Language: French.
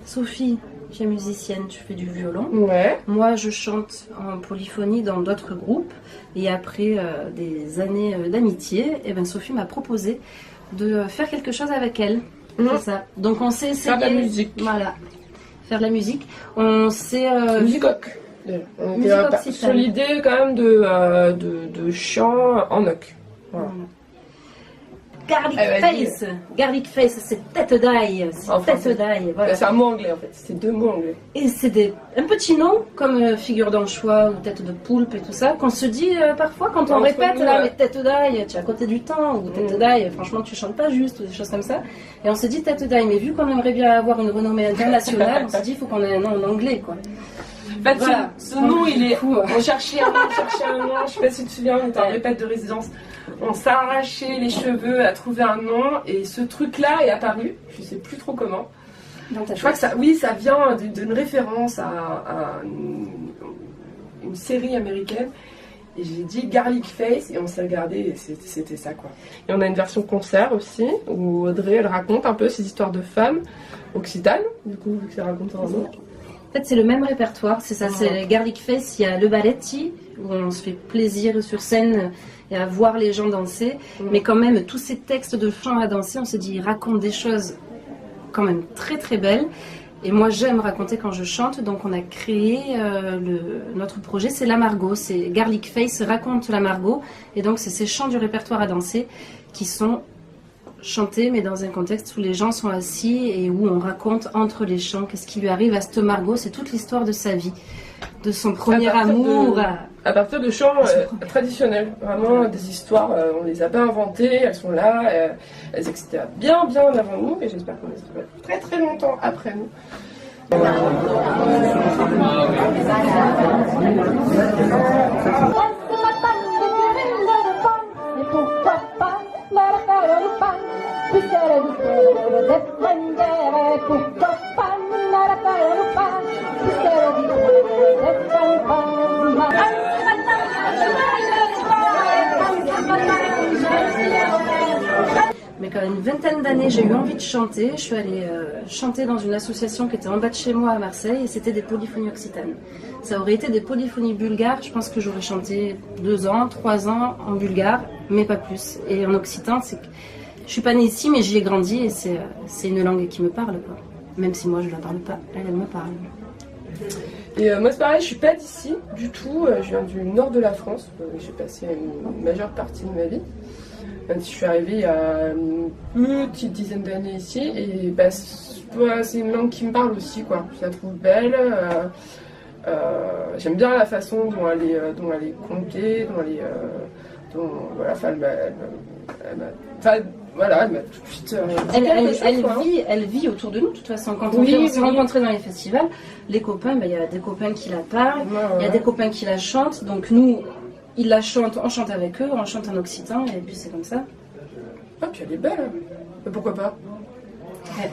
Sophie, tu es musicienne, tu fais du violon. Ouais. Moi, je chante en polyphonie dans d'autres groupes. Et après des années d'amitié, eh ben, Sophie m'a proposé de faire quelque chose avec elle. C'est ça. Donc on s'est essayé. Faire de la musique. Voilà. Faire de la musique. On s'est. Musicoque. On était sur l'idée quand même de chant en oc. Voilà. Garlic face, c'est tête d'ail, tête d'ail. Voilà. C'est un mot anglais en fait, c'est deux mots anglais. Et c'est un petit nom comme figure d'anchois ou tête de poulpe et tout ça qu'on se dit parfois quand on répète là, mais tête d'ail, tu es à côté du temps, ou tête d'ail, franchement tu chantes pas juste, ou des choses comme ça. Et on se dit tête d'ail, mais vu qu'on aimerait bien avoir une renommée internationale, on se dit il faut qu'on ait un nom en anglais quoi. En fait, voilà. ce nom, il est fou. On cherchait un nom, je sais pas si tu te souviens, on était en répète de résidence. On s'arrachait les cheveux à trouver un nom et ce truc-là est apparu, je sais plus trop comment. Je crois que ça vient d'une référence à une série américaine. Et j'ai dit Garlic Face et on s'est regardé et c'était ça quoi. Et on a une version concert aussi où Audrey elle raconte un peu ses histoires de femmes occitanes, du coup vu que ça raconte un nom. En fait, c'est le même répertoire, c'est ça, c'est Garlic Face, il y a le balletti, où on se fait plaisir sur scène et à voir les gens danser, mais quand même, tous ces textes de chant à danser, on se dit, ils racontent des choses quand même très très belles, et moi j'aime raconter quand je chante, donc on a créé notre projet, c'est la Margot, c'est Garlic Face raconte la Margot, et donc c'est ces chants du répertoire à danser qui sont chanter mais dans un contexte où les gens sont assis et où on raconte entre les chants qu'est-ce qui lui arrive à cette Margot, c'est toute l'histoire de sa vie, de son premier amour à partir de chants traditionnels, vraiment des histoires, on les a pas inventées, elles sont là, elles existaient bien avant nous et j'espère qu'on les trouvera très très longtemps après nous. Mais quand une vingtaine d'années, j'ai eu envie de chanter. Je suis allée chanter dans une association qui était en bas de chez moi à Marseille et c'était des polyphonies occitanes. Ça aurait été des polyphonies bulgares, je pense que j'aurais chanté 2 ans, 3 ans en bulgare, mais pas plus. Et en occitan, c'est que je suis pas née ici, mais j'y ai grandi et c'est une langue qui me parle, quoi. Même si moi je la parle pas, elle me parle. Et moi c'est pareil, je suis pas d'ici du tout, je viens du nord de la France, j'ai passé une majeure partie de ma vie. Même si je suis arrivée il y a une petite dizaine d'années ici, et bah, c'est une langue qui me parle aussi, quoi. Je la trouve belle, j'aime bien la façon dont elle est contée, elle m'a tout de suite... elle vit autour de nous, de toute façon. Quand on se rencontrait dans les festivals, les copains, il y a des copains qui la parlent, il y a des copains qui la chantent, donc nous... Ils la chantent, on chante avec eux, on chante en occitan, et puis c'est comme ça. Ah, puis elle est belle, mais pourquoi pas? Ouais.